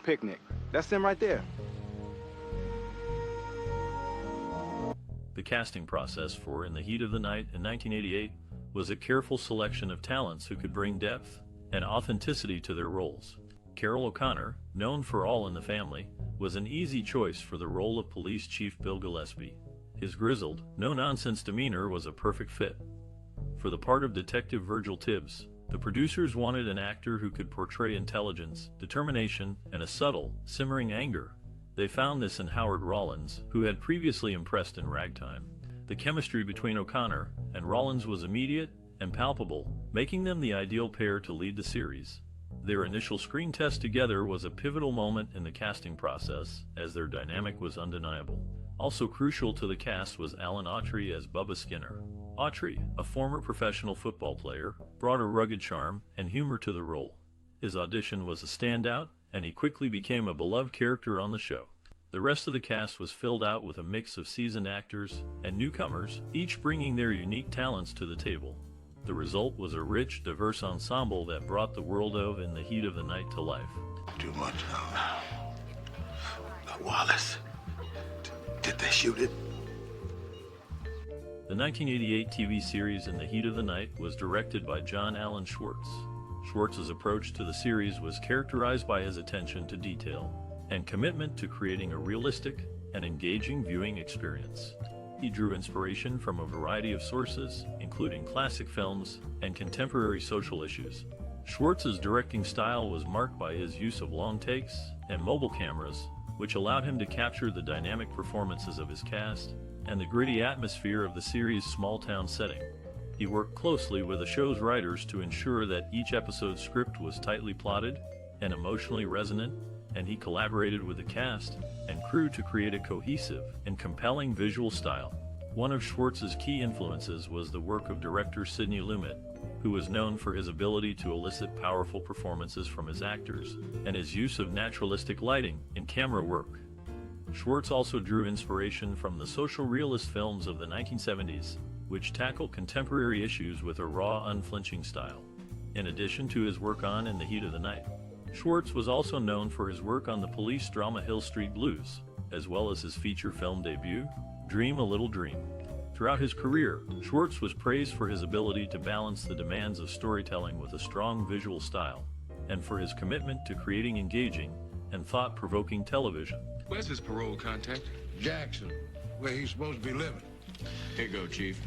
picnic. That's them right there. The casting process for In the Heat of the Night in 1988 was a careful selection of talents who could bring depth and authenticity to their roles. Carroll O'Connor, known for All in the Family, was an easy choice for the role of Police Chief Bill Gillespie. His grizzled, no-nonsense demeanor was a perfect fit. For the part of Detective Virgil Tibbs, the producers wanted an actor who could portray intelligence, determination, and a subtle, simmering anger. They found this in Howard Rollins, who had previously impressed in Ragtime. The chemistry between O'Connor and Rollins was immediate and palpable, making them the ideal pair to lead the series. Their initial screen test together was a pivotal moment in the casting process, as their dynamic was undeniable. Also crucial to the cast was Alan Autry as Bubba Skinner. Autry, a former professional football player, brought a rugged charm and humor to the role. His audition was a standout, and he quickly became a beloved character on the show. The rest of the cast was filled out with a mix of seasoned actors and newcomers, each bringing their unique talents to the table. The result was a rich, diverse ensemble that brought the world of In the Heat of the Night to life. Too much now. Wallace, did they shoot it? The 1988 TV series In the Heat of the Night was directed by John Allen Schwartz. Schwartz's approach to the series was characterized by his attention to detail and commitment to creating a realistic and engaging viewing experience. He drew inspiration from a variety of sources, including classic films and contemporary social issues. Schwartz's directing style was marked by his use of long takes and mobile cameras, which allowed him to capture the dynamic performances of his cast and the gritty atmosphere of the series' small-town setting. He worked closely with the show's writers to ensure that each episode's script was tightly plotted and emotionally resonant, and he collaborated with the cast and crew to create a cohesive and compelling visual style. One of Schwartz's key influences was the work of director Sidney Lumet, who was known for his ability to elicit powerful performances from his actors and his use of naturalistic lighting in camera work. Schwartz also drew inspiration from the social realist films of the 1970s, which tackled contemporary issues with a raw, unflinching style. In addition to his work on In the Heat of the Night, Schwartz was also known for his work on the police drama Hill Street Blues, as well as his feature film debut, Dream a Little Dream. Throughout his career, Schwartz was praised for his ability to balance the demands of storytelling with a strong visual style, and for his commitment to creating engaging and thought-provoking television. Where's his parole contact? Jackson, where he's supposed to be living. Here you go, Chief.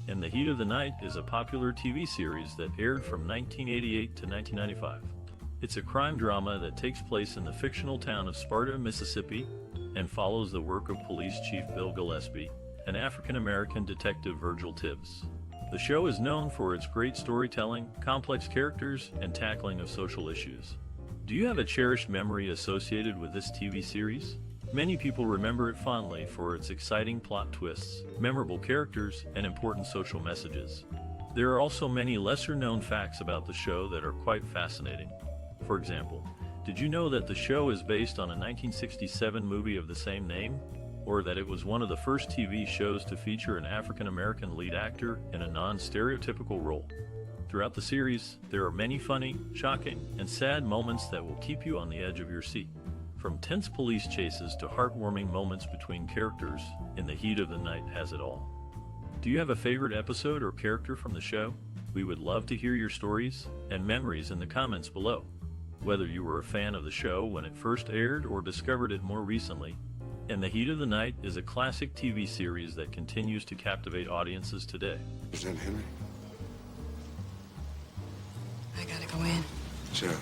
In the Heat of the Night is a popular TV series that aired from 1988 to 1995. It's a crime drama that takes place in the fictional town of Sparta, Mississippi, and follows the work of Police Chief Bill Gillespie and African-American Detective Virgil Tibbs. The show is known for its great storytelling, complex characters, and tackling of social issues. Do you have a cherished memory associated with this TV series? Many people remember it fondly for its exciting plot twists, memorable characters, and important social messages. There are also many lesser-known facts about the show that are quite fascinating. For example, did you know that the show is based on a 1967 movie of the same name? Or that it was one of the first TV shows to feature an African-American lead actor in a non-stereotypical role? Throughout the series, there are many funny, shocking, and sad moments that will keep you on the edge of your seat. From tense police chases to heartwarming moments between characters, In the Heat of the Night has it all. Do you have a favorite episode or character from the show? We would love to hear your stories and memories in the comments below. Whether you were a fan of the show when it first aired or discovered it more recently, In the Heat of the Night is a classic TV series that continues to captivate audiences today. Is that Henry? I gotta go in. Sure.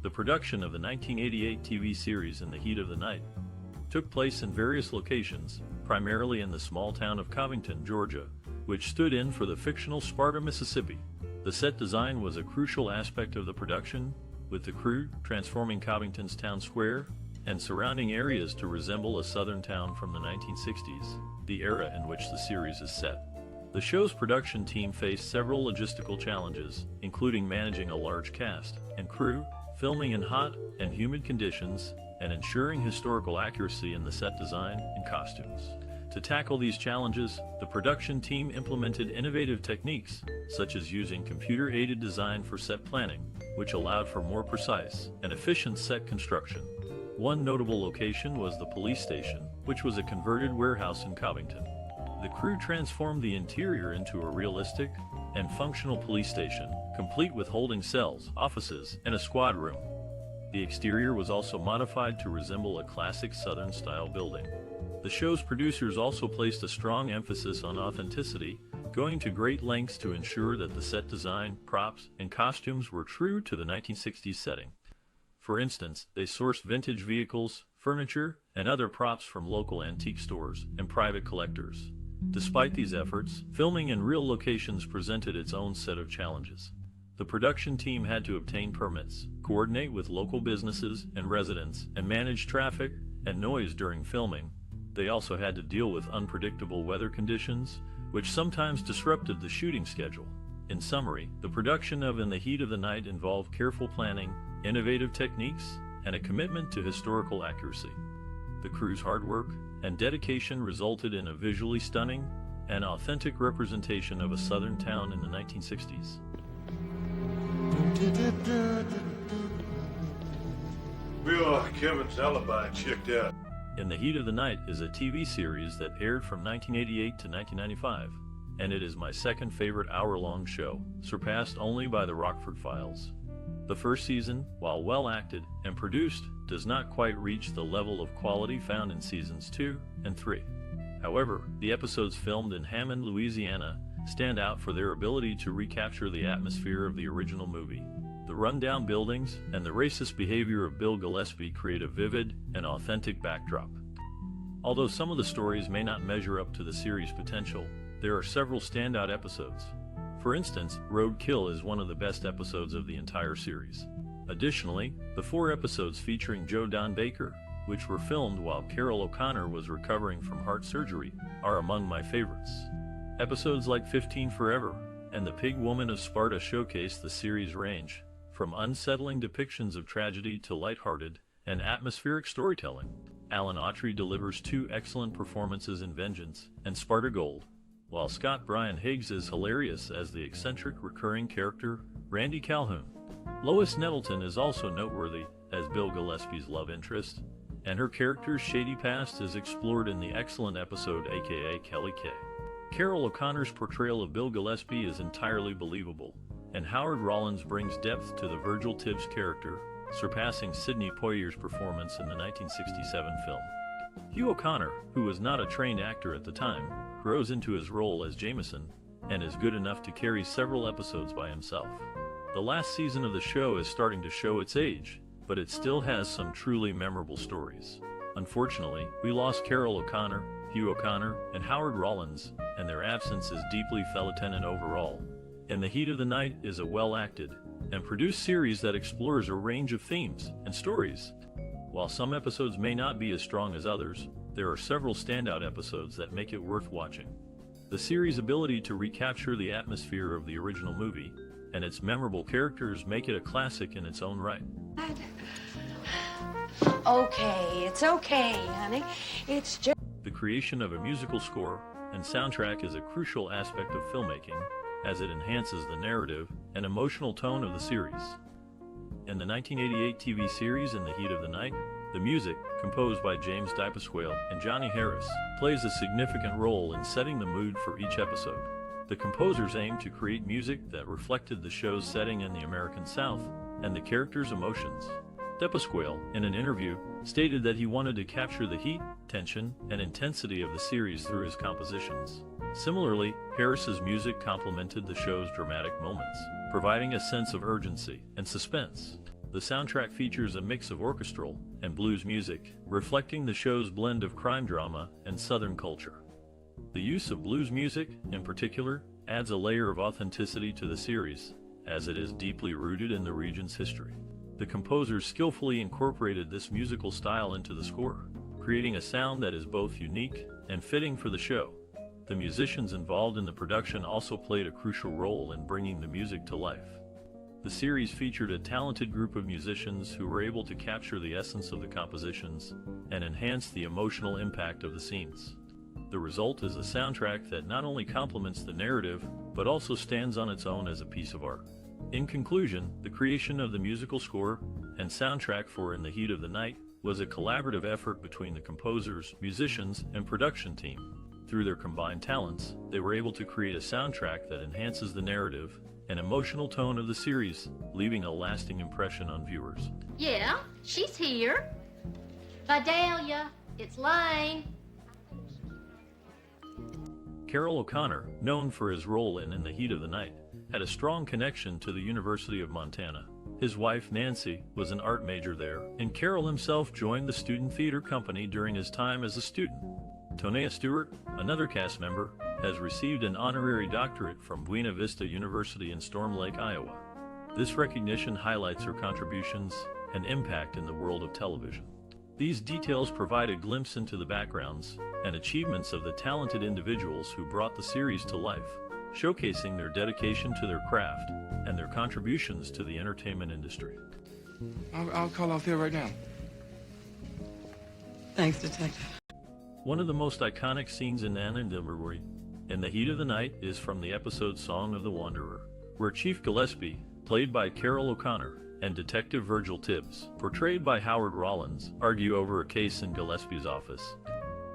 The production of the 1988 TV series In the Heat of the Night took place in various locations, primarily in the small town of Covington, Georgia, which stood in for the fictional Sparta, Mississippi. The set design was a crucial aspect of the production, with the crew transforming Covington's town square and surrounding areas to resemble a southern town from the 1960s, the era in which the series is set. The show's production team faced several logistical challenges, including managing a large cast and crew, filming in hot and humid conditions, and ensuring historical accuracy in the set design and costumes. To tackle these challenges, the production team implemented innovative techniques, such as using computer-aided design for set planning, which allowed for more precise and efficient set construction. One notable location was the police station, which was a converted warehouse in Covington. The crew transformed the interior into a realistic and functional police station, complete with holding cells, offices, and a squad room. The exterior was also modified to resemble a classic Southern-style building. The show's producers also placed a strong emphasis on authenticity, going to great lengths to ensure that the set design, props, and costumes were true to the 1960s setting. For instance, they sourced vintage vehicles, furniture, and other props from local antique stores and private collectors. Despite these efforts, filming in real locations presented its own set of challenges. The production team had to obtain permits, coordinate with local businesses and residents, and manage traffic and noise during filming. They also had to deal with unpredictable weather conditions, which sometimes disrupted the shooting schedule. In summary, the production of In the Heat of the Night involved careful planning, innovative techniques, and a commitment to historical accuracy. The crew's hard work and dedication resulted in a visually stunning and authentic representation of a Southern town in the 1960s. Kevin's alibi checked out. In the Heat of the Night is a TV series that aired from 1988 to 1995, and it is my second favorite hour-long show, surpassed only by The Rockford Files. The first season, while well acted and produced, does not quite reach the level of quality found in seasons 2 and 3. However, the episodes filmed in Hammond, Louisiana, stand out for their ability to recapture the atmosphere of the original movie. The rundown buildings and the racist behavior of Bill Gillespie create a vivid and authentic backdrop. Although some of the stories may not measure up to the series' potential, there are several standout episodes. For instance, Roadkill is one of the best episodes of the entire series. Additionally, the 4 episodes featuring Joe Don Baker, which were filmed while Carroll O'Connor was recovering from heart surgery, are among my favorites. Episodes like 15 Forever and The Pig Woman of Sparta showcase the series' range, from unsettling depictions of tragedy to lighthearted and atmospheric storytelling. Alan Autry delivers 2 excellent performances in Vengeance and Sparta Gold, while Scott Brian Higgs is hilarious as the eccentric recurring character Randy Calhoun. Lois Nettleton is also noteworthy as Bill Gillespie's love interest, and her character's shady past is explored in the excellent episode aka Kelly K. Carroll O'Connor's portrayal of Bill Gillespie is entirely believable, and Howard Rollins brings depth to the Virgil Tibbs character, surpassing Sidney Poitier's performance in the 1967 film. Hugh O'Connor, who was not a trained actor at the time, grows into his role as Jamison and is good enough to carry several episodes by himself. The last season of the show is starting to show its age, but it still has some truly memorable stories. Unfortunately, we lost Carroll O'Connor, Hugh O'Connor, and Howard Rollins, and their absence is deeply felt overall. In the Heat of the Night is a well-acted and produced series that explores a range of themes and stories. While some episodes may not be as strong as others, there are several standout episodes that make it worth watching. The series' ability to recapture the atmosphere of the original movie and its memorable characters make it a classic in its own right. Okay, it's okay, honey. It's just... The creation of a musical score and soundtrack is a crucial aspect of filmmaking, as it enhances the narrative and emotional tone of the series. In the 1988 TV series In the Heat of the Night, the music, composed by James DiPasquale and Johnny Harris, plays a significant role in setting the mood for each episode. The composers aimed to create music that reflected the show's setting in the American South and the characters' emotions. DiPasquale, in an interview, stated that he wanted to capture the heat, tension, and intensity of the series through his compositions. Similarly, Harris's music complemented the show's dramatic moments, providing a sense of urgency and suspense. The soundtrack features a mix of orchestral and blues music, reflecting the show's blend of crime drama and Southern culture. The use of blues music, in particular, adds a layer of authenticity to the series, as it is deeply rooted in the region's history. The composers skillfully incorporated this musical style into the score, creating a sound that is both unique and fitting for the show. The musicians involved in the production also played a crucial role in bringing the music to life. The series featured a talented group of musicians who were able to capture the essence of the compositions and enhance the emotional impact of the scenes. The result is a soundtrack that not only complements the narrative, but also stands on its own as a piece of art. In conclusion, the creation of the musical score and soundtrack for In the Heat of the Night was a collaborative effort between the composers, musicians, and production team. Through their combined talents, they were able to create a soundtrack that enhances the narrative and emotional tone of the series, leaving a lasting impression on viewers. Yeah, she's here. Vidalia, it's Lane. Carroll O'Connor, known for his role in the Heat of the Night, had a strong connection to the University of Montana. His wife, Nancy, was an art major there, and Carroll himself joined the student theater company during his time as a student. Tonea Stewart, another cast member, has received an honorary doctorate from Buena Vista University in Storm Lake, Iowa. This recognition highlights her contributions and impact in the world of television. These details provide a glimpse into the backgrounds and achievements of the talented individuals who brought the series to life, showcasing their dedication to their craft and their contributions to the entertainment industry. I'll call Althea right now. Thanks, Detective. One of the most iconic scenes in In the Heat of the Night is from the episode Song of the Wanderer, where Chief Gillespie, played by Carroll O'Connor, and Detective Virgil Tibbs, portrayed by Howard Rollins, argue over a case in Gillespie's office.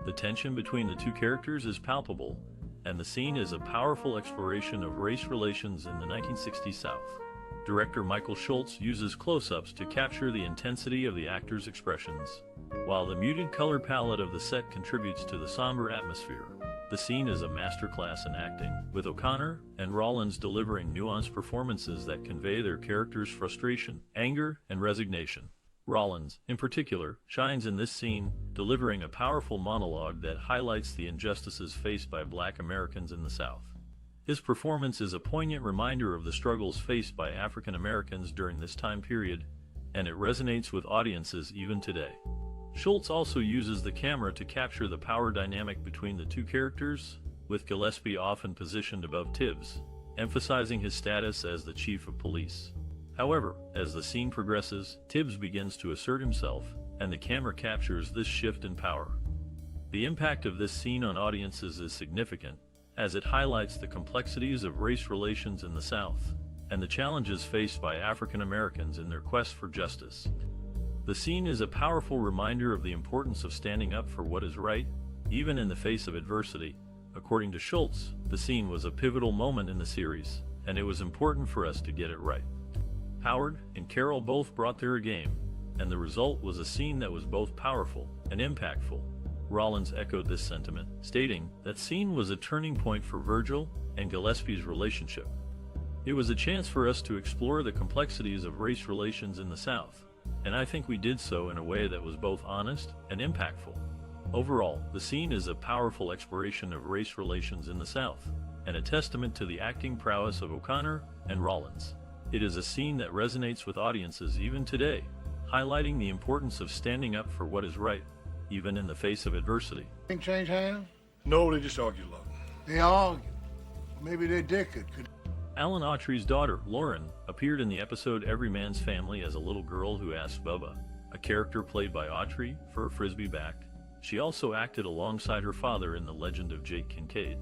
The tension between the two characters is palpable, and the scene is a powerful exploration of race relations in the 1960s South. Director Michael Schultz uses close-ups to capture the intensity of the actors' expressions, while the muted color palette of the set contributes to the somber atmosphere. The scene is a masterclass in acting, with O'Connor and Rollins delivering nuanced performances that convey their characters' frustration, anger, and resignation. Rollins, in particular, shines in this scene, delivering a powerful monologue that highlights the injustices faced by Black Americans in the South. His performance is a poignant reminder of the struggles faced by African Americans during this time period, and it resonates with audiences even today. Schultz also uses the camera to capture the power dynamic between the two characters, with Gillespie often positioned above Tibbs, emphasizing his status as the chief of police. However, as the scene progresses, Tibbs begins to assert himself, and the camera captures this shift in power. The impact of this scene on audiences is significant, as it highlights the complexities of race relations in the South, and the challenges faced by African Americans in their quest for justice. The scene is a powerful reminder of the importance of standing up for what is right, even in the face of adversity. According to Schultz, the scene was a pivotal moment in the series, and it was important for us to get it right. Howard and Carroll both brought their game, and the result was a scene that was both powerful and impactful. Rollins echoed this sentiment, stating that scene was a turning point for Virgil and Gillespie's relationship. It was a chance for us to explore the complexities of race relations in the South, and I think we did so in a way that was both honest and impactful. Overall, the scene is a powerful exploration of race relations in the South, and a testament to the acting prowess of O'Connor and Rollins. It is a scene that resonates with audiences even today, highlighting the importance of standing up for what is right, even in the face of adversity. Think change hands? No, they just argue a lot. They argue. Maybe they dickered. Alan Autry's daughter, Lauren, appeared in the episode Every Man's Family as a little girl who asked Bubba, a character played by Autry, for a frisbee back. She also acted alongside her father in The Legend of Jake Kincaid.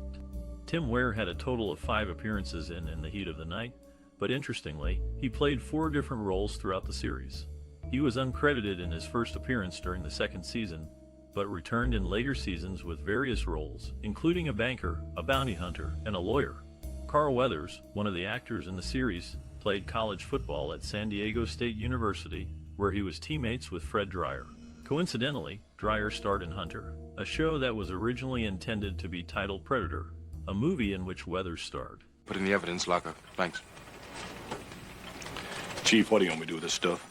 Tim Ware had a total of 5 appearances in the Heat of the Night, but interestingly, he played 4 different roles throughout the series. He was uncredited in his first appearance during the 2nd season, but returned in later seasons with various roles, including a banker, a bounty hunter, and a lawyer. Carl Weathers, one of the actors in the series, played college football at San Diego State University, where he was teammates with Fred Dryer. Coincidentally, Dryer starred in Hunter, a show that was originally intended to be titled Predator, a movie in which Weathers starred. Put in the evidence locker. Thanks. Chief, what do you want me to do with this stuff?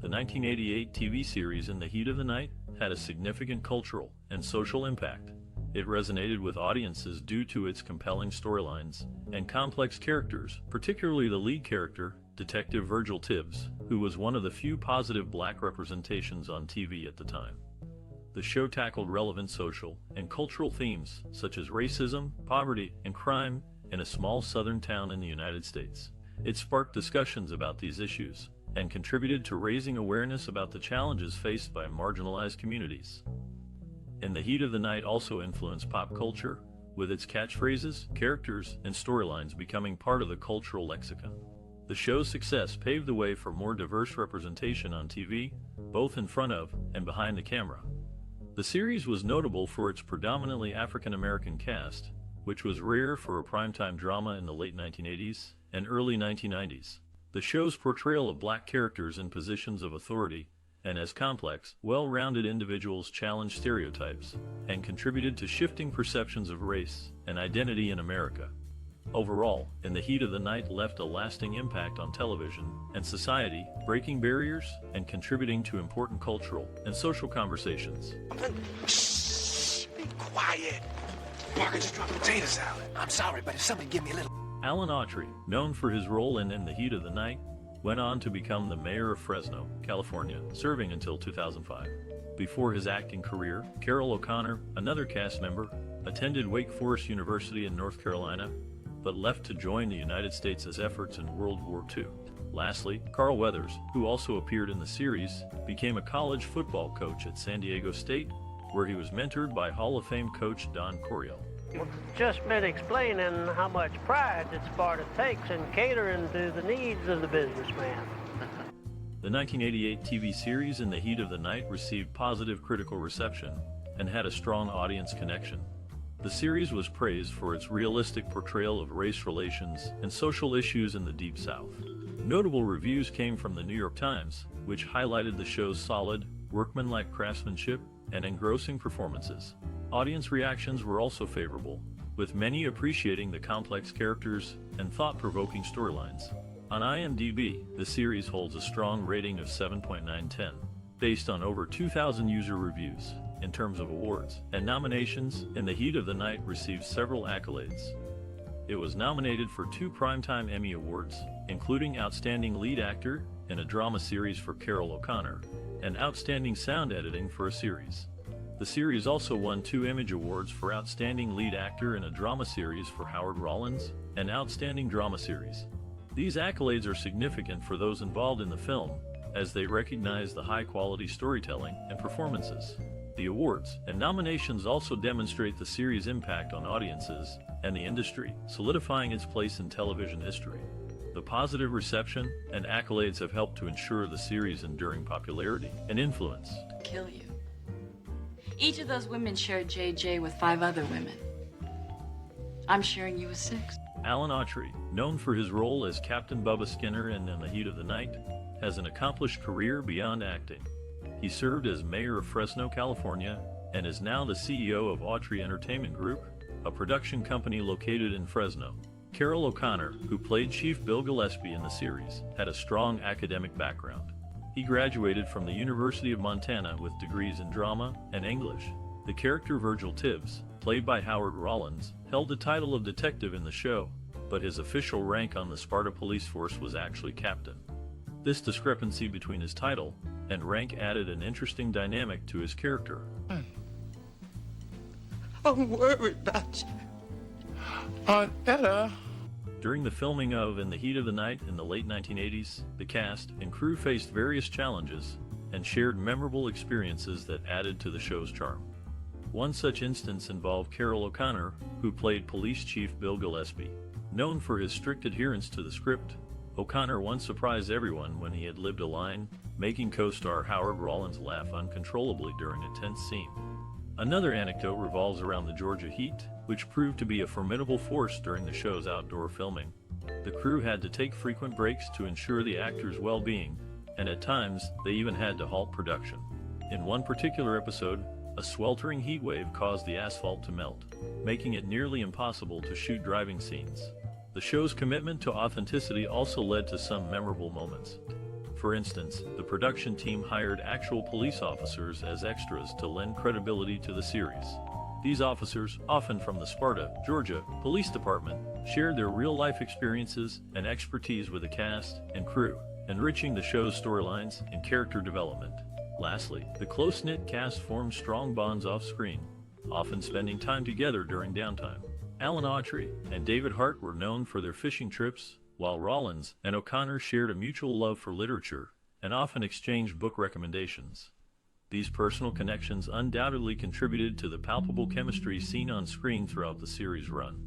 The 1988 TV series In the Heat of the Night had a significant cultural and social impact. It resonated with audiences due to its compelling storylines and complex characters, particularly the lead character, Detective Virgil Tibbs, who was one of the few positive Black representations on TV at the time. The show tackled relevant social and cultural themes such as racism, poverty, and crime in a small southern town in the United States. It sparked discussions about these issues and contributed to raising awareness about the challenges faced by marginalized communities. In the Heat of the Night also influenced pop culture, with its catchphrases, characters, and storylines becoming part of the cultural lexicon. The show's success paved the way for more diverse representation on TV, both in front of and behind the camera. The series was notable for its predominantly African-American cast, which was rare for a primetime drama in the late 1980s and early 1990s. The show's portrayal of black characters in positions of authority and as complex, well-rounded individuals challenged stereotypes and contributed to shifting perceptions of race and identity in America. Overall, In the Heat of the Night left a lasting impact on television and society, breaking barriers and contributing to important cultural and social conversations. Shh, be quiet. Parker just dropped potato salad. I'm sorry, but if somebody give me a little... Alan Autry, known for his role in the Heat of the Night, went on to become the mayor of Fresno, California, serving until 2005. Before his acting career, Carroll O'Connor, another cast member, attended Wake Forest University in North Carolina, but left to join the United States' efforts in World War II. Lastly, Carl Weathers, who also appeared in the series, became a college football coach at San Diego State, where he was mentored by Hall of Fame coach Don Coryell. Just been explaining how much pride that Sparta takes in catering to the needs of the businessman. The 1988 TV series In the Heat of the Night received positive critical reception and had a strong audience connection. The series was praised for its realistic portrayal of race relations and social issues in the Deep South. Notable reviews came from the New York Times, which highlighted the show's solid, workmanlike craftsmanship and engrossing performances. Audience reactions were also favorable, with many appreciating the complex characters and thought-provoking storylines. On IMDb, the series holds a strong rating of 7.9/10, based on over 2,000 user reviews. In terms of awards and nominations, In the Heat of the Night received several accolades. It was nominated for 2 Primetime Emmy Awards, including Outstanding Lead Actor in a Drama Series for Carroll O'Connor, and Outstanding Sound Editing for a Series. The series also won 2 Image Awards for Outstanding Lead Actor in a Drama Series for Howard Rollins and Outstanding Drama Series. These accolades are significant for those involved in the film, as they recognize the high-quality storytelling and performances. The awards and nominations also demonstrate the series' impact on audiences and the industry, solidifying its place in television history. The positive reception and accolades have helped to ensure the series' enduring popularity and influence. Kill you. Each of those women shared JJ with 5 other women. I'm sharing you with 6. Alan Autry, known for his role as Captain Bubba Skinner in the Heat of the Night, has an accomplished career beyond acting. He served as mayor of Fresno, California, and is now the CEO of Autry Entertainment Group, a production company located in Fresno. Carroll O'Connor, who played Chief Bill Gillespie in the series, had a strong academic background. He graduated from the University of Montana with degrees in drama and English. The character Virgil Tibbs, played by Howard Rollins, held the title of detective in the show, but his official rank on the Sparta police force was actually captain. This discrepancy between his title and rank added an interesting dynamic to his character. I'm worried about you. Aunt Etta. During the filming of In the Heat of the Night in the late 1980s, the cast and crew faced various challenges and shared memorable experiences that added to the show's charm. One such instance involved Carroll O'Connor, who played Police Chief Bill Gillespie. Known for his strict adherence to the script, O'Connor once surprised everyone when he had lived a line, making co-star Howard Rollins laugh uncontrollably during a tense scene. Another anecdote revolves around the Georgia heat, which proved to be a formidable force during the show's outdoor filming. The crew had to take frequent breaks to ensure the actors' well-being, and at times, they even had to halt production. In one particular episode, a sweltering heat wave caused the asphalt to melt, making it nearly impossible to shoot driving scenes. The show's commitment to authenticity also led to some memorable moments. For instance, the production team hired actual police officers as extras to lend credibility to the series. These officers, often from the Sparta, Georgia, Police Department, shared their real-life experiences and expertise with the cast and crew, enriching the show's storylines and character development. Lastly, the close-knit cast formed strong bonds off-screen, often spending time together during downtime. Alan Autry and David Hart were known for their fishing trips, while Rollins and O'Connor shared a mutual love for literature and often exchanged book recommendations. These personal connections undoubtedly contributed to the palpable chemistry seen on screen throughout the series' run.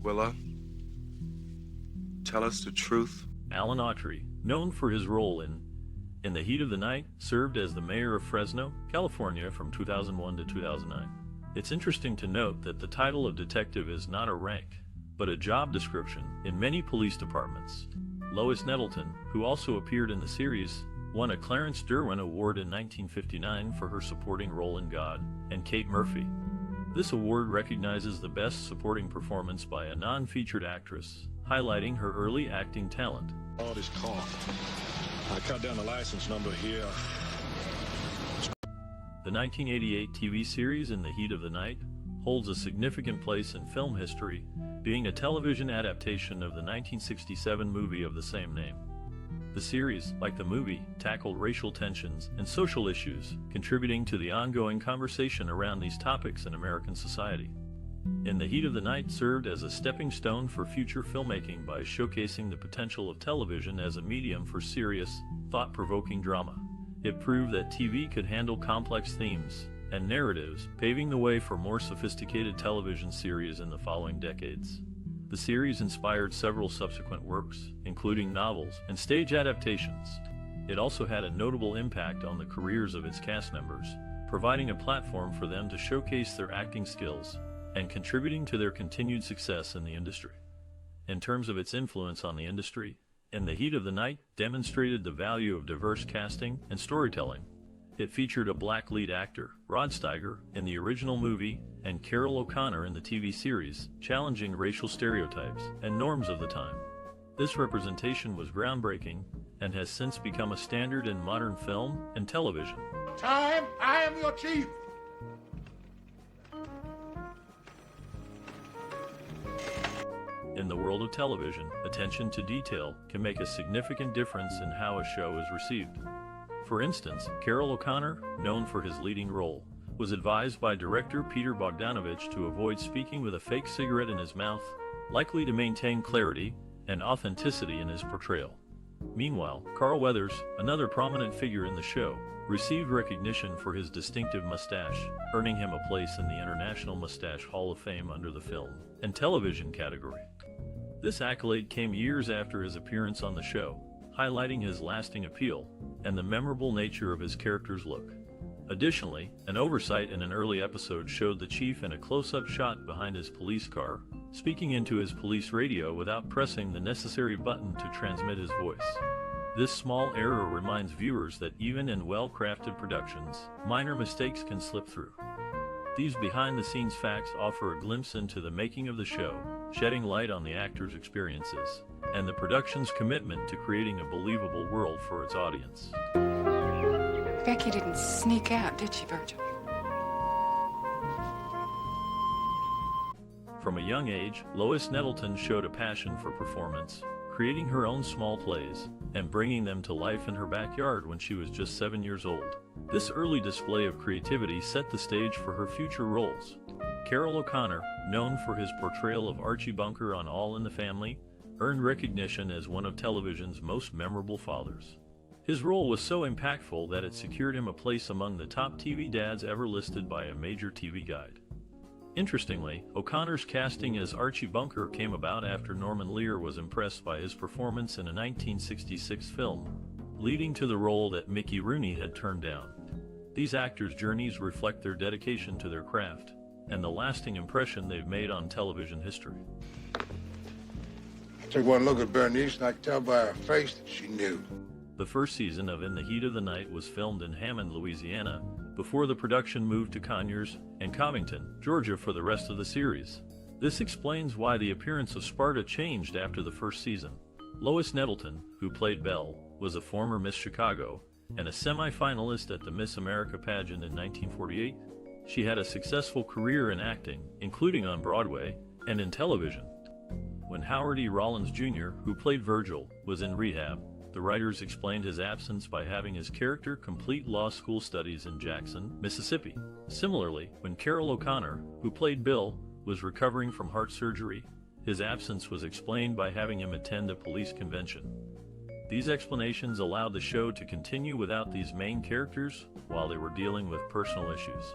Willa, tell us the truth. Alan Autry, known for his role in the Heat of the Night, served as the mayor of Fresno, California from 2001 to 2009. It's interesting to note that the title of detective is not a rank, but a job description in many police departments. Lois Nettleton, who also appeared in the series, won a Clarence Derwin Award in 1959 for her supporting role in God, and Kate Murphy. This award recognizes the best supporting performance by a non-featured actress, highlighting her early acting talent. All this car. I cut down the license number here. The 1988 TV series In the Heat of the Night holds a significant place in film history, being a television adaptation of the 1967 movie of the same name. The series, like the movie, tackled racial tensions and social issues, contributing to the ongoing conversation around these topics in American society. In the Heat of the Night served as a stepping stone for future filmmaking by showcasing the potential of television as a medium for serious, thought-provoking drama. It proved that TV could handle complex themes and narratives, paving the way for more sophisticated television series in the following decades. The series inspired several subsequent works, including novels and stage adaptations. It also had a notable impact on the careers of its cast members, providing a platform for them to showcase their acting skills and contributing to their continued success in the industry. In terms of its influence on the industry, In the Heat of the Night demonstrated the value of diverse casting and storytelling. It featured a black lead actor, Rod Steiger, in the original movie, and Carroll O'Connor in the TV series, challenging racial stereotypes and norms of the time. This representation was groundbreaking and has since become a standard in modern film and television. Time, I am your chief. In the world of television, attention to detail can make a significant difference in how a show is received. For instance, Carroll O'Connor, known for his leading role, was advised by director Peter Bogdanovich to avoid speaking with a fake cigarette in his mouth, likely to maintain clarity and authenticity in his portrayal. Meanwhile, Carl Weathers, another prominent figure in the show, received recognition for his distinctive mustache, earning him a place in the International Mustache Hall of Fame under the film and television category. This accolade came years after his appearance on the show, highlighting his lasting appeal and the memorable nature of his character's look. Additionally, an oversight in an early episode showed the chief in a close-up shot behind his police car, speaking into his police radio without pressing the necessary button to transmit his voice. This small error reminds viewers that even in well-crafted productions, minor mistakes can slip through. These behind-the-scenes facts offer a glimpse into the making of the show, shedding light on the actors' experiences and the production's commitment to creating a believable world for its audience. Becky didn't sneak out, did she, Virgil? From a young age, Lois Nettleton showed a passion for performance, creating her own small plays and bringing them to life in her backyard when she was just 7 years old. This early display of creativity set the stage for her future roles. Carroll O'Connor, known for his portrayal of Archie Bunker on All in the Family, earned recognition as one of television's most memorable fathers. His role was so impactful that it secured him a place among the top TV dads ever listed by a major TV guide. Interestingly, O'Connor's casting as Archie Bunker came about after Norman Lear was impressed by his performance in a 1966 film, leading to the role that Mickey Rooney had turned down. These actors' journeys reflect their dedication to their craft and the lasting impression they've made on television history. I took one look at Bernice and I could tell by her face that she knew. The first season of In the Heat of the Night was filmed in Hammond, Louisiana, before the production moved to Conyers and Covington, Georgia for the rest of the series. This explains why the appearance of Sparta changed after the first season. Lois Nettleton, who played Belle, was a former Miss Chicago and a semi-finalist at the Miss America pageant in 1948. She had a successful career in acting, including on Broadway and in television. When Howard E. Rollins Jr., who played Virgil, was in rehab, the writers explained his absence by having his character complete law school studies in Jackson, Mississippi. Similarly, when Carroll O'Connor, who played Bill, was recovering from heart surgery, his absence was explained by having him attend a police convention. These explanations allowed the show to continue without these main characters while they were dealing with personal issues.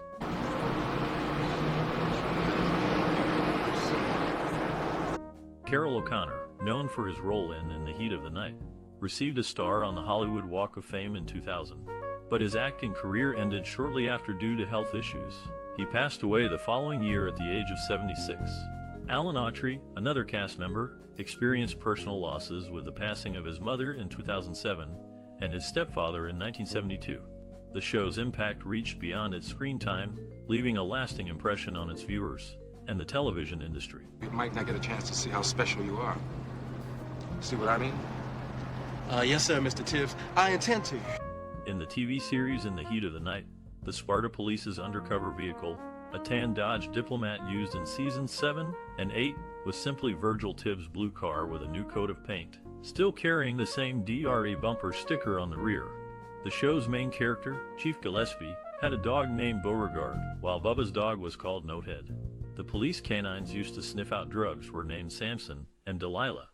Carroll O'Connor, known for his role in the Heat of the Night, received a star on the Hollywood Walk of Fame in 2000, but his acting career ended shortly after due to health issues. He passed away the following year at the age of 76. Alan Autry, another cast member, experienced personal losses with the passing of his mother in 2007 and his stepfather in 1972. The show's impact reached beyond its screen time, leaving a lasting impression on its viewers and the television industry. You might not get a chance to see how special you are. See what I mean? Yes, sir, Mr. Tibbs. I intend to. In the TV series In the Heat of the Night, the Sparta Police's undercover vehicle, a tan Dodge Diplomat used in seasons 7 and 8, was simply Virgil Tibbs' blue car with a new coat of paint, still carrying the same DRE bumper sticker on the rear. The show's main character, Chief Gillespie, had a dog named Beauregard, while Bubba's dog was called Notehead. The police canines used to sniff out drugs were named Samson and Delilah.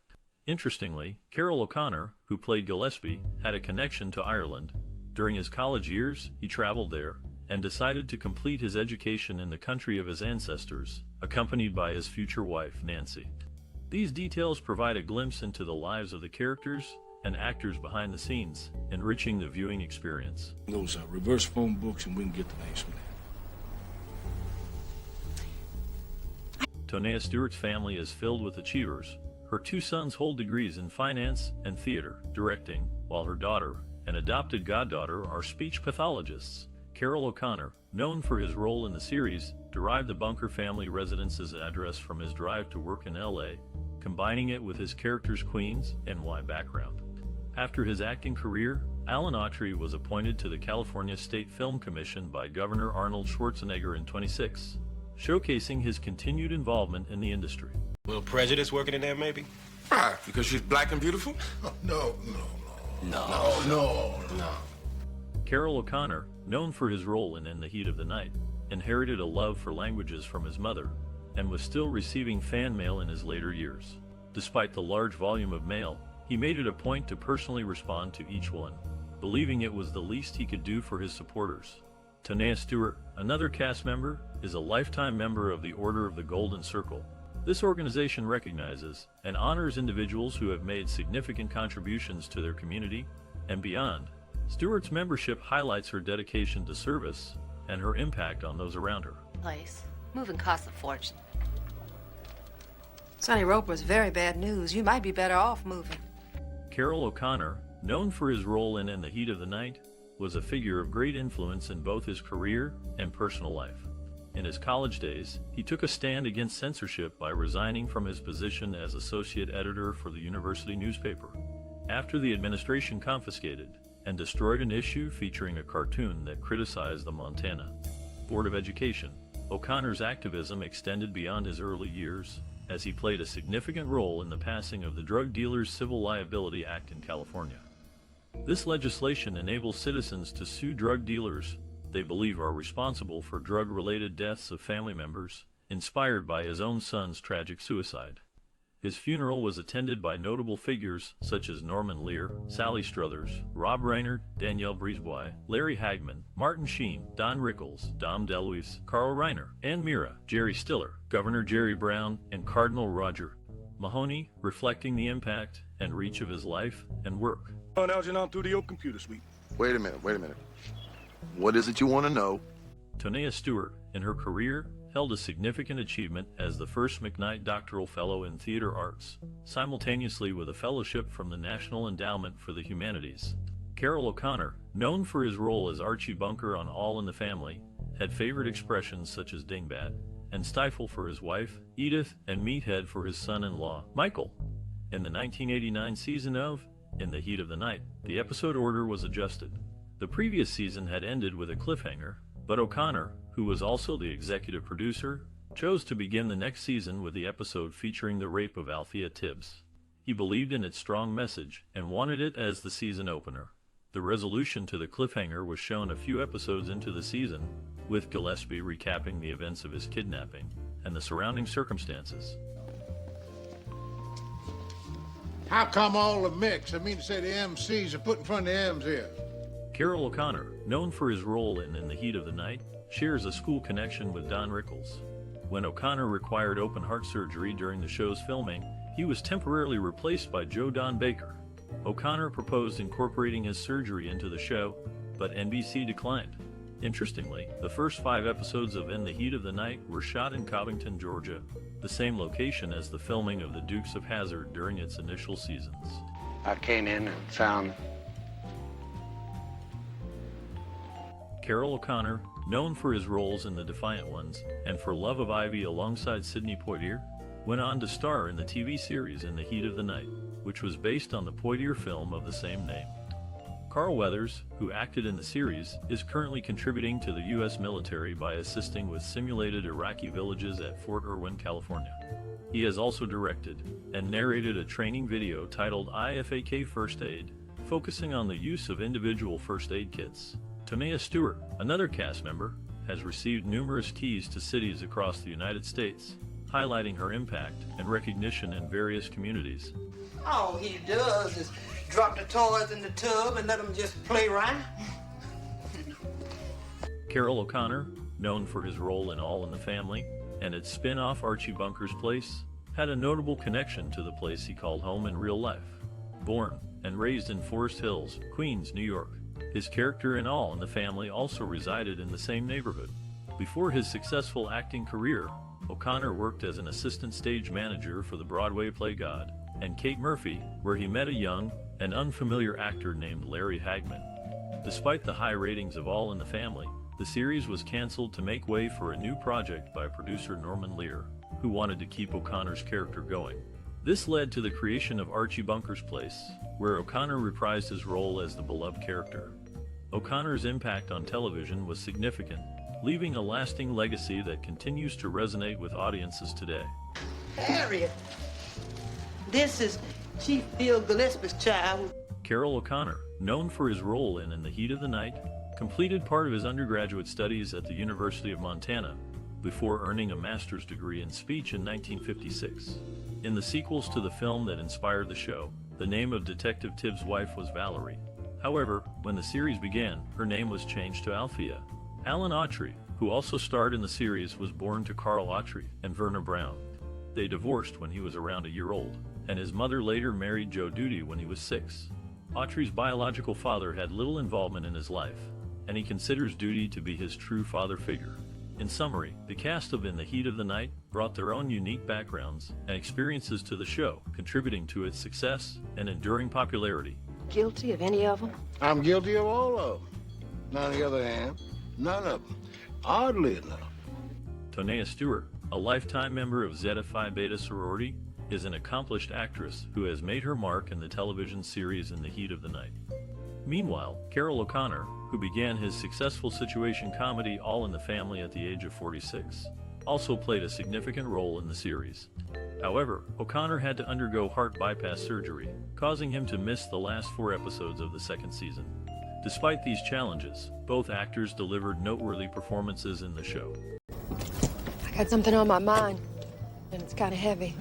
Interestingly, Carroll O'Connor, who played Gillespie, had a connection to Ireland. During his college years, he traveled there and decided to complete his education in the country of his ancestors, accompanied by his future wife, Nancy. These details provide a glimpse into the lives of the characters and actors behind the scenes, enriching the viewing experience. Those reverse phone books, and we can get the names from there. Tonea Stewart's family is filled with achievers. Her two sons hold degrees in finance and theater, directing, while her daughter and adopted goddaughter are speech pathologists. Carroll O'Connor, known for his role in the series, derived the Bunker family residence's address from his drive to work in L.A., combining it with his character's Queens, NY background. After his acting career, Alan Autry was appointed to the California State Film Commission by Governor Arnold Schwarzenegger in 26, showcasing his continued involvement in the industry. A little prejudice working in there, maybe? Why? Because she's black and beautiful? No. Carroll O'Connor, known for his role in the Heat of the Night, inherited a love for languages from his mother and was still receiving fan mail in his later years. Despite the large volume of mail, he made it a point to personally respond to each one, believing it was the least he could do for his supporters. Tonea Stewart, another cast member, is a lifetime member of the Order of the Golden Circle. This organization recognizes and honors individuals who have made significant contributions to their community and beyond. Stewart's membership highlights her dedication to service and her impact on those around her. Place. Moving costs a fortune. Sonny Roper's very bad news. You might be better off moving. Carroll O'Connor, known for his role in the Heat of the Night, was a figure of great influence in both his career and personal life. In his college days, he took a stand against censorship by resigning from his position as associate editor for the university newspaper. After the administration confiscated and destroyed an issue featuring a cartoon that criticized the Montana Board of Education, O'Connor's activism extended beyond his early years, as he played a significant role in the passing of the Drug Dealers Civil Liability Act in California. This legislation enables citizens to sue drug dealers they believe are responsible for drug-related deaths of family members, inspired by his own son's tragic suicide. His funeral was attended by notable figures such as Norman Lear, Sally Struthers, Robb Reiner, Danielle Brisebois, Larry Hagman, Martin Sheen, Don Rickles, Dom DeLuise, Carl Reiner, Ann Mira, Jerry Stiller, Governor Jerry Brown, and Cardinal Roger Mahoney, reflecting the impact and reach of his life and work. On Algernon through the old computer suite. Wait a minute. What is it you want to know? Tonea Stewart, in her career, held a significant achievement as the first McKnight Doctoral Fellow in Theater Arts, simultaneously with a fellowship from the National Endowment for the Humanities. Carroll O'Connor, known for his role as Archie Bunker on All in the Family, had favorite expressions such as dingbat and stifle for his wife, Edith, and meathead for his son-in-law, Michael. In the 1989 season of In the Heat of the Night, the episode order was adjusted. The previous season had ended with a cliffhanger, but O'Connor, who was also the executive producer, chose to begin the next season with the episode featuring the rape of Althea Tibbs. He believed in its strong message and wanted it as the season opener. The resolution to the cliffhanger was shown a few episodes into the season, with Gillespie recapping the events of his kidnapping and the surrounding circumstances. How come all the mix, I mean to say the MCs, are put in front of the M's here? Carroll O'Connor, known for his role in the Heat of the Night, shares a school connection with Don Rickles. When O'Connor required open heart surgery during the show's filming, he was temporarily replaced by Joe Don Baker. O'Connor proposed incorporating his surgery into the show, but NBC declined. Interestingly, the first 5 episodes of In the Heat of the Night were shot in Covington, Georgia, the same location as the filming of The Dukes of Hazzard during its initial seasons. I came in and found Carroll O'Connor, known for his roles in The Defiant Ones and for Love of Ivy alongside Sidney Poitier, went on to star in the TV series In the Heat of the Night, which was based on the Poitier film of the same name. Carl Weathers, who acted in the series, is currently contributing to the U.S. military by assisting with simulated Iraqi villages at Fort Irwin, California. He has also directed and narrated a training video titled IFAK First Aid, focusing on the use of individual first aid kits. Tonea Stewart, another cast member, has received numerous keys to cities across the United States, highlighting her impact and recognition in various communities. All he does is drop the toys in the tub and let them just play around. Carroll O'Connor, known for his role in All in the Family and its spin-off Archie Bunker's Place, had a notable connection to the place he called home in real life. Born and raised in Forest Hills, Queens, New York, his character in All in the Family also resided in the same neighborhood. Before his successful acting career, O'Connor worked as an assistant stage manager for the Broadway play God and Kate Murphy, where he met a young and unfamiliar actor named Larry Hagman. Despite the high ratings of All in the Family, the series was canceled to make way for a new project by producer Norman Lear, who wanted to keep O'Connor's character going. This led to the creation of Archie Bunker's Place, where O'Connor reprised his role as the beloved character. O'Connor's impact on television was significant, leaving a lasting legacy that continues to resonate with audiences today. Harriet, this is Chief Bill Gillespie's child. Carroll O'Connor, known for his role in the Heat of the Night, completed part of his undergraduate studies at the University of Montana before earning a master's degree in speech in 1956. In the sequels to the film that inspired the show, the name of Detective Tibbs' wife was Valerie. However, when the series began, her name was changed to Althea. Alan Autry, who also starred in the series, was born to Carl Autry and Verna Brown. They divorced when he was around a year old, and his mother later married Joe Doody when he was 6. Autry's biological father had little involvement in his life, and he considers Doody to be his true father figure. In summary, the cast of In the Heat of the Night brought their own unique backgrounds and experiences to the show, contributing to its success and enduring popularity. Guilty of any of them? I'm guilty of all of them. On the other hand, none of them. Oddly enough. Tonea Stewart, a lifetime member of Zeta Phi Beta sorority, is an accomplished actress who has made her mark in the television series In the Heat of the Night. Meanwhile, Carroll O'Connor, who began his successful situation comedy All in the Family at the age of 46, also played a significant role in the series. However, O'Connor had to undergo heart bypass surgery, causing him to miss the last 4 episodes of the second season. Despite these challenges, both actors delivered noteworthy performances in the show. I got something on my mind, and it's kind of heavy.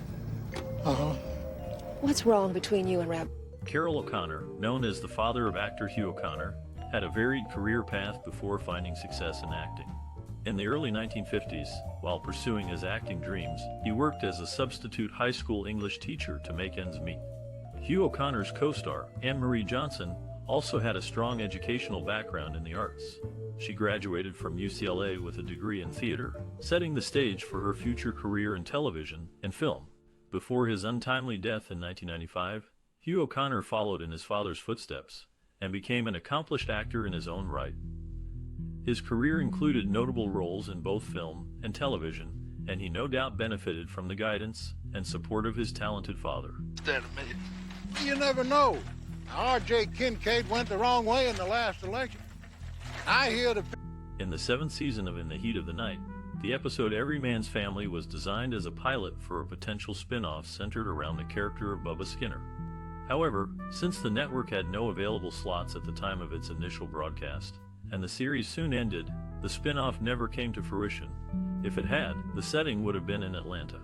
What's wrong between you and Robb? Carroll O'Connor, known as the father of actor Hugh O'Connor, had a varied career path before finding success in acting. In the early 1950s, while pursuing his acting dreams, he worked as a substitute high school English teacher to make ends meet. Hugh O'Connor's co-star, Anne-Marie Johnson, also had a strong educational background in the arts. She graduated from UCLA with a degree in theater, setting the stage for her future career in television and film. Before his untimely death in 1995, Hugh O'Connor followed in his father's footsteps and became an accomplished actor in his own right. His career included notable roles in both film and television, and he no doubt benefited from the guidance and support of his talented father. You never know. R.J. Kincaid went the wrong way in the last election. I hear the... In the 7th season of In the Heat of the Night, the episode Every Man's Family was designed as a pilot for a potential spin-off centered around the character of Bubba Skinner. However, since the network had no available slots at the time of its initial broadcast, and the series soon ended, the spin-off never came to fruition. If it had, the setting would have been in Atlanta.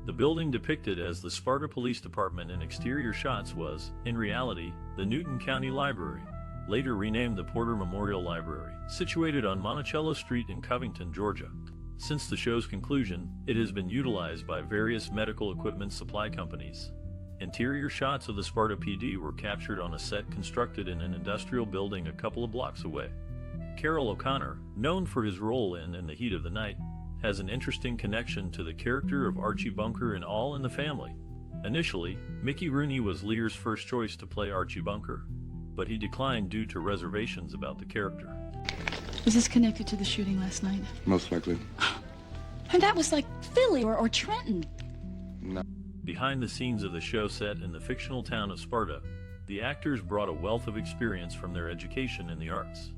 The building depicted as the Sparta Police Department in exterior shots was, in reality, the Newton County Library, later renamed the Porter Memorial Library, situated on Monticello Street in Covington, Georgia. Since the show's conclusion, it has been utilized by various medical equipment supply companies. Interior shots of the Sparta PD were captured on a set constructed in an industrial building a couple of blocks away. Carroll O'Connor, known for his role in the Heat of the Night, has an interesting connection to the character of Archie Bunker in All in the Family. Initially, Mickey Rooney was Lear's first choice to play Archie Bunker, but he declined due to reservations about the character. Is this connected to the shooting last night? Most likely. And that was like Philly or Trenton. No. Behind the scenes of the show set in the fictional town of Sparta, the actors brought a wealth of experience from their education in the arts.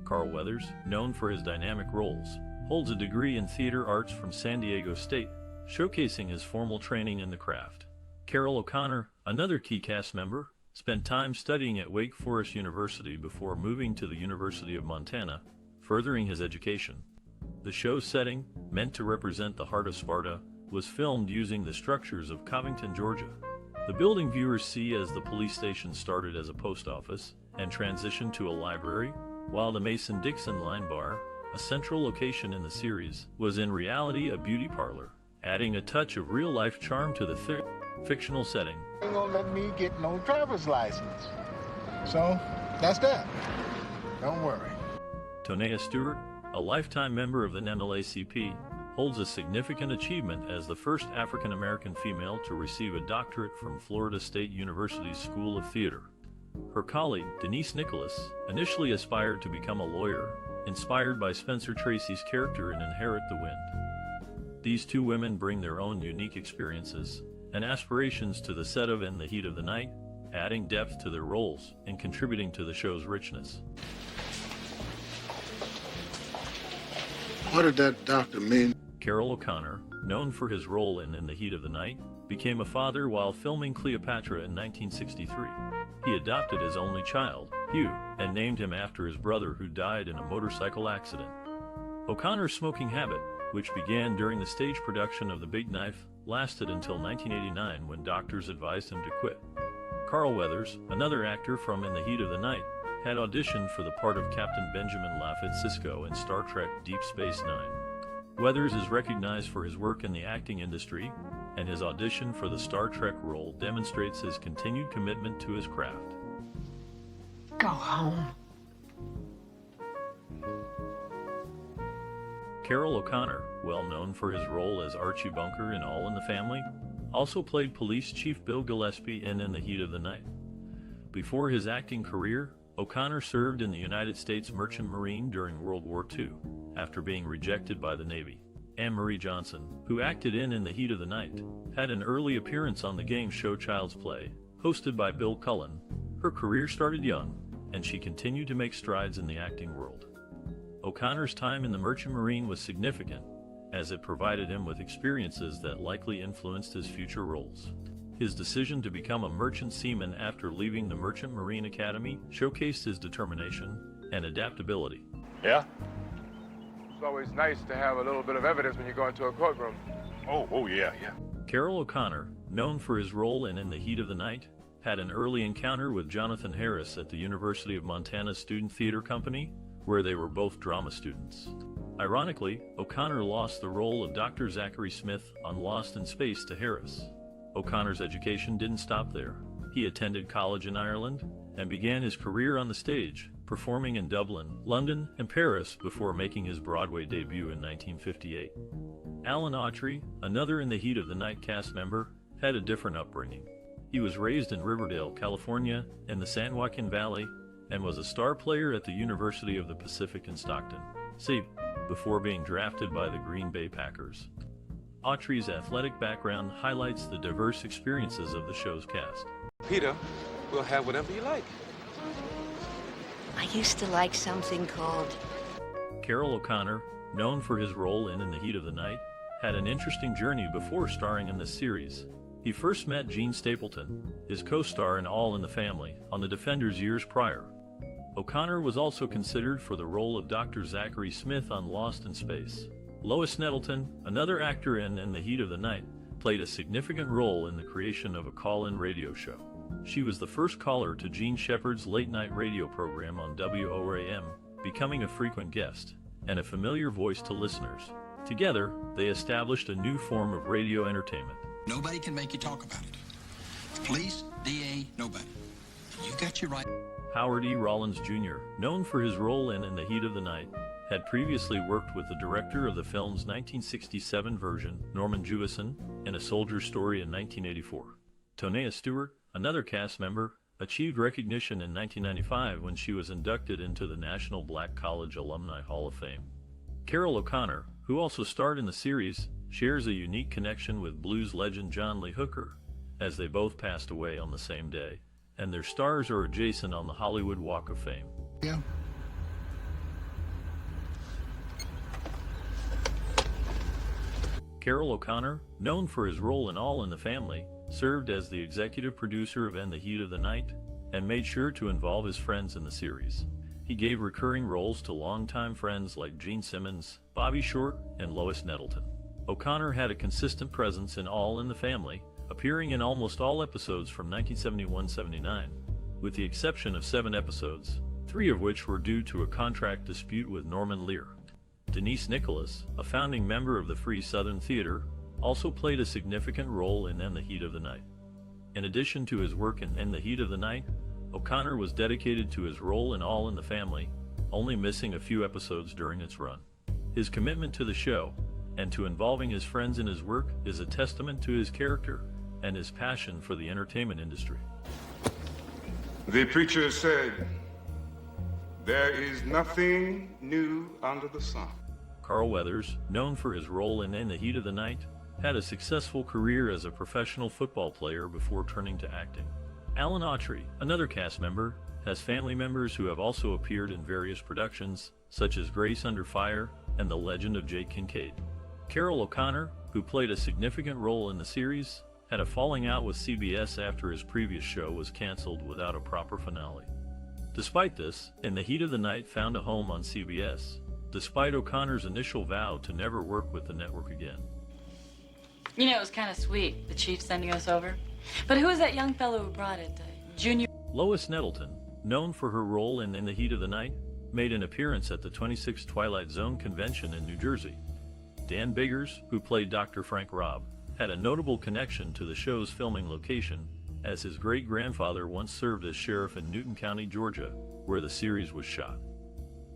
Carl Weathers, known for his dynamic roles, holds a degree in theater arts from San Diego State, showcasing his formal training in the craft. Carroll O'Connor, another key cast member, spent time studying at Wake Forest University before moving to the University of Montana, furthering his education. The show's setting, meant to represent the heart of Sparta, was filmed using the structures of Covington, Georgia. The building viewers see as the police station started as a post office and transitioned to a library, while the Mason-Dixon Line Bar, a central location in the series, was in reality a beauty parlor, adding a touch of real-life charm to the fictional setting. Ain't gonna let me get no driver's license. So, that's that. Don't worry. Tonea Stewart, a lifetime member of the NAACP, holds a significant achievement as the first African-American female to receive a doctorate from Florida State University's School of Theater. Her colleague, Denise Nicholas, initially aspired to become a lawyer, inspired by Spencer Tracy's character in Inherit the Wind. These two women bring their own unique experiences and aspirations to the set of In the Heat of the Night, adding depth to their roles and contributing to the show's richness. What did that doctor mean? Carroll O'Connor, known for his role in the Heat of the Night, became a father while filming Cleopatra in 1963. He adopted his only child, Hugh, and named him after his brother who died in a motorcycle accident. O'Connor's smoking habit, which began during the stage production of The Big Knife, lasted until 1989 when doctors advised him to quit. Carl Weathers, another actor from In the Heat of the Night, had auditioned for the part of Captain Benjamin Lafitte Sisko in Star Trek Deep Space Nine. Weathers is recognized for his work in the acting industry, and his audition for the Star Trek role demonstrates his continued commitment to his craft. Go home. Carroll O'Connor, well known for his role as Archie Bunker in All in the Family, also played Police Chief Bill Gillespie in the Heat of the Night. Before his acting career, O'Connor served in the United States Merchant Marine during World War II, after being rejected by the Navy. Anne Marie Johnson, who acted in the Heat of the Night, had an early appearance on the game show Child's Play, hosted by Bill Cullen. Her career started young, and she continued to make strides in the acting world. O'Connor's time in the Merchant Marine was significant, as it provided him with experiences that likely influenced his future roles. His decision to become a merchant seaman after leaving the Merchant Marine Academy showcased his determination and adaptability. Yeah? It's always nice to have a little bit of evidence when you go into a courtroom. Oh, yeah. Carroll O'Connor, known for his role in the Heat of the Night, had an early encounter with Jonathan Harris at the University of Montana Student Theater Company, where they were both drama students. Ironically, O'Connor lost the role of Dr. Zachary Smith on Lost in Space to Harris. O'Connor's education didn't stop there. He attended college in Ireland and began his career on the stage, performing in Dublin, London, and Paris before making his Broadway debut in 1958. Alan Autry, another In the Heat of the Night cast member, had a different upbringing. He was raised in Riverdale, California, in the San Joaquin Valley, and was a star player at the University of the Pacific in Stockton, before being drafted by the Green Bay Packers. Autry's athletic background highlights the diverse experiences of the show's cast. Peter, we'll have whatever you like. I used to like something called... Carroll O'Connor, known for his role in the Heat of the Night, had an interesting journey before starring in this series. He first met Gene Stapleton, his co-star in All in the Family, on The Defenders years prior. O'Connor was also considered for the role of Dr. Zachary Smith on Lost in Space. Lois Nettleton, another actor in the Heat of the Night, played a significant role in the creation of a call-in radio show. She was the first caller to Dee Shepard's late-night radio program on WORAM, becoming a frequent guest and a familiar voice to listeners. Together, they established a new form of radio entertainment. Nobody can make you talk about it. The police, DA, nobody. You got your right. Howard E. Rollins Jr., known for his role in the Heat of the Night, had previously worked with the director of the film's 1967 version, Norman Jewison, in A Soldier's Story in 1984. Tonea Stewart, another cast member, achieved recognition in 1995 when she was inducted into the National Black College Alumni Hall of Fame. Carroll O'Connor, who also starred in the series, shares a unique connection with blues legend John Lee Hooker, as they both passed away on the same day, and their stars are adjacent on the Hollywood Walk of Fame. Yeah. Carroll O'Connor, known for his role in All in the Family, served as the executive producer of In the Heat of the Night and made sure to involve his friends in the series. He gave recurring roles to longtime friends like Gene Simmons, Bobby Short, and Lois Nettleton. O'Connor had a consistent presence in All in the Family, appearing in almost all episodes from 1971-79, with the exception of 7 episodes, 3 of which were due to a contract dispute with Norman Lear. Denise Nicholas, a founding member of the Free Southern Theater, also played a significant role in the Heat of the Night. In addition to his work in the Heat of the Night, O'Connor was dedicated to his role in All in the Family, only missing a few episodes during its run. His commitment to the show, and to involving his friends in his work, is a testament to his character and his passion for the entertainment industry. The preacher said, "There is nothing new under the sun." Carl Weathers, known for his role in the Heat of the Night, had a successful career as a professional football player before turning to acting. Alan Autry, another cast member, has family members who have also appeared in various productions, such as Grace Under Fire and The Legend of Jake Kincaid. Carroll O'Connor, who played a significant role in the series, had a falling out with CBS after his previous show was canceled without a proper finale. Despite this, In the Heat of the Night found a home on CBS, despite O'Connor's initial vow to never work with the network again. You know, it was kind of sweet, the chief sending us over. But who was that young fellow who brought it? Junior? Lois Nettleton, known for her role in the Heat of the Night, made an appearance at the 26th Twilight Zone convention in New Jersey. Dan Biggers, who played Dr. Frank Robb, had a notable connection to the show's filming location, as his great-grandfather once served as sheriff in Newton County, Georgia, where the series was shot.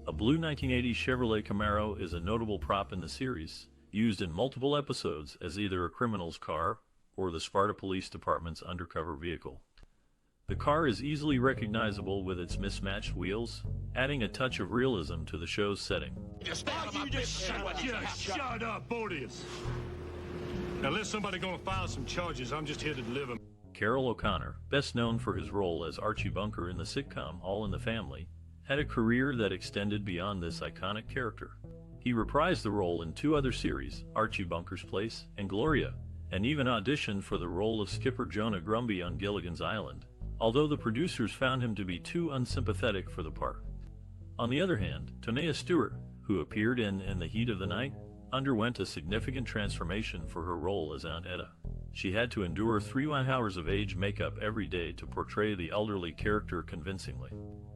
A blue 1980 Chevrolet Camaro is a notable prop in the series, used in multiple episodes as either a criminal's car or the Sparta Police Department's undercover vehicle. The car is easily recognizable with its mismatched wheels, adding a touch of realism to the show's setting. Just shut up, both of you. Now, unless somebody gonna file some charges, I'm just here to deliver. Carroll O'Connor, best known for his role as Archie Bunker in the sitcom All in the Family, had a career that extended beyond this iconic character. He reprised the role in 2 other series, Archie Bunker's Place and Gloria, and even auditioned for the role of Skipper Jonah Grumby on Gilligan's Island, although the producers found him to be too unsympathetic for the part. On the other hand, Tonea Stewart, who appeared in the Heat of the Night, underwent a significant transformation for her role as Aunt Etta. She had to endure 3 hours of age makeup every day to portray the elderly character convincingly.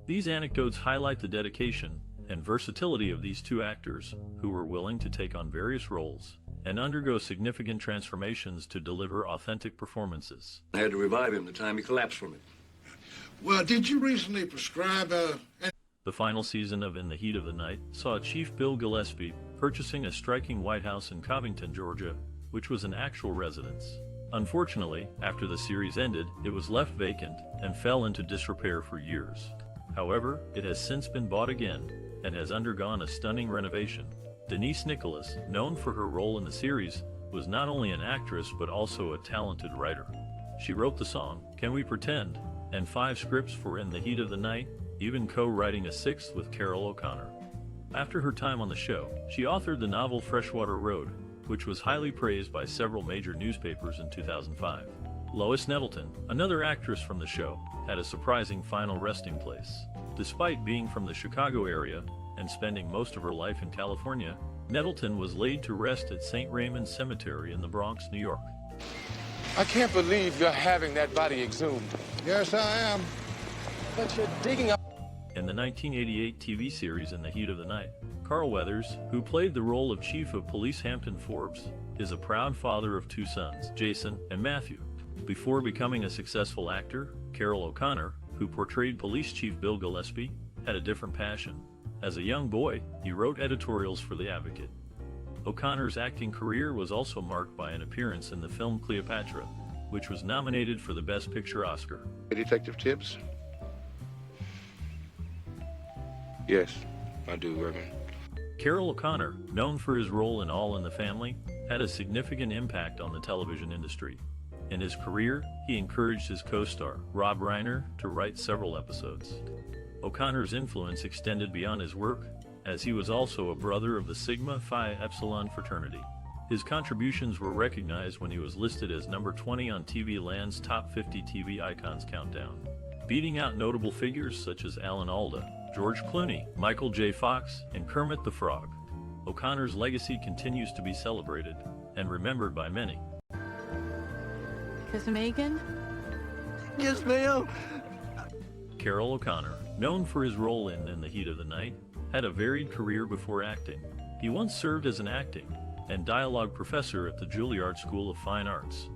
These anecdotes highlight the dedication and versatility of these 2 actors, who were willing to take on various roles and undergo significant transformations to deliver authentic performances. I had to revive him the time he collapsed from it. Well, did you recently prescribe The final season of In the Heat of the Night saw Chief Bill Gillespie purchasing a striking White House in Covington, Georgia, which was an actual residence. Unfortunately, after the series ended, it was left vacant and fell into disrepair for years. However, it has since been bought again and has undergone a stunning renovation. Denise Nicholas, known for her role in the series, was not only an actress but also a talented writer. She wrote the song, Can We Pretend, and 5 scripts for In the Heat of the Night, even co-writing a 6th with Carroll O'Connor. After her time on the show, she authored the novel Freshwater Road, which was highly praised by several major newspapers in 2005. Lois Nettleton, another actress from the show, had a surprising final resting place. Despite being from the Chicago area and spending most of her life in California, Nettleton was laid to rest at St. Raymond's Cemetery in the Bronx, New York. I can't believe you're having that body exhumed. Yes, I am. But you're digging up. In the 1988 TV series In the Heat of the Night, Carl Weathers, who played the role of Chief of Police Hampton Forbes, is a proud father of two sons, Jason and Matthew. Before becoming a successful actor, Carroll O'Connor, who portrayed Police Chief Bill Gillespie, had a different passion. As a young boy, he wrote editorials for The Advocate. O'Connor's acting career was also marked by an appearance in the film Cleopatra, which was nominated for the Best Picture Oscar. Detective Tibbs? Yes, I do, Reverend. Carroll O'Connor, known for his role in All in the Family, had a significant impact on the television industry. In his career, he encouraged his co-star, Robb Reiner, to write several episodes. O'Connor's influence extended beyond his work, as he was also a brother of the Sigma Phi Epsilon fraternity. His contributions were recognized when he was listed as number 20 on TV Land's Top 50 TV Icons countdown, beating out notable figures such as Alan Alda, George Clooney, Michael J. Fox, and Kermit the Frog. O'Connor's legacy continues to be celebrated and remembered by many. Because Megan? Yes, ma'am. Carroll O'Connor, known for his role in the Heat of the Night, had a varied career before acting. He once served as an acting and dialogue professor at the Juilliard School of Fine Arts.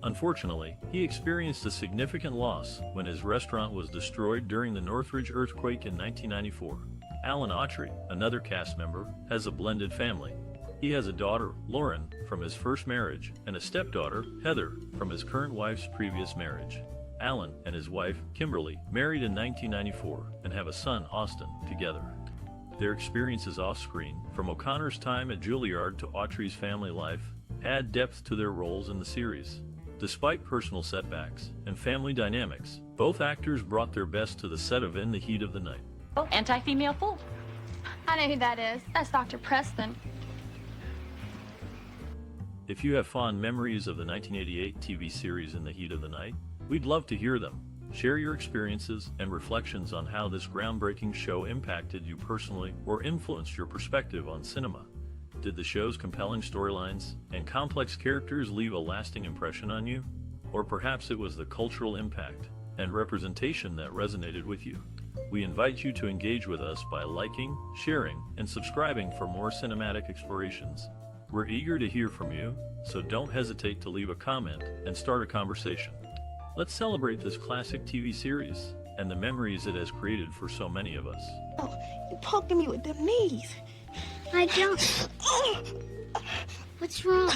Unfortunately, he experienced a significant loss when his restaurant was destroyed during the Northridge earthquake in 1994. Alan Autry, another cast member, has a blended family. He has a daughter, Lauren, from his first marriage, and a stepdaughter, Heather, from his current wife's previous marriage. Alan and his wife, Kimberly, married in 1994 and have a son, Austin, together. Their experiences off-screen, from O'Connor's time at Juilliard to Autry's family life, add depth to their roles in the series. Despite personal setbacks and family dynamics, both actors brought their best to the set of In the Heat of the Night. Oh, anti-female fool. I know who that is. That's Dr. Preston. If you have fond memories of the 1988 TV series In the Heat of the Night, we'd love to hear them. Share your experiences and reflections on how this groundbreaking show impacted you personally or influenced your perspective on cinema. Did the show's compelling storylines and complex characters leave a lasting impression on you? Or perhaps it was the cultural impact and representation that resonated with you? We invite you to engage with us by liking, sharing, and subscribing for more cinematic explorations. We're eager to hear from you, so don't hesitate to leave a comment and start a conversation. Let's celebrate this classic TV series and the memories it has created for so many of us. Oh, you poking me with them knees. I don't. What's wrong?